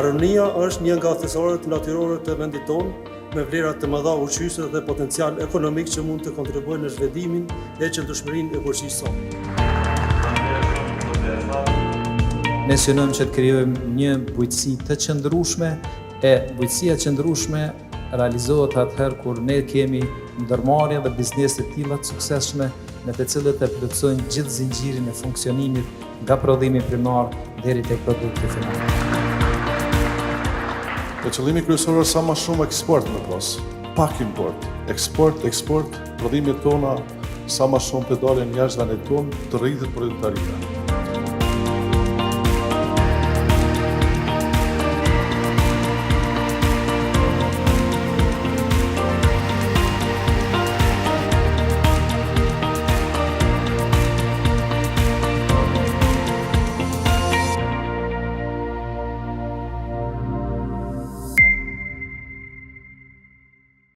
Aronia është një nga thesaurët natyrore të vendit tonë, me vlera të mëdha ushqyese dhe potencial ekonomik që mund të kontribuojnë në zhvendimin dhe qëndrueshmërinë e bujqësisë sonë. Ne synojmë që të krijojmë një bujqësi të qëndrueshme, e bujqësia e qëndrueshme realizohet atëherë kur ne kemi ndërmarrje dhe biznese të tilla të suksesshme në të cilët e plotësojnë gjithë zinxhirin e funksionimit nga prodhimi primar deri tek produkti final. Qëllimi kryesor është sa më shumë eksport në pas, pak import. Eksport, prodhimet tona sa më shumë të dalin jashtë vendit tonë të rritet produktarinë.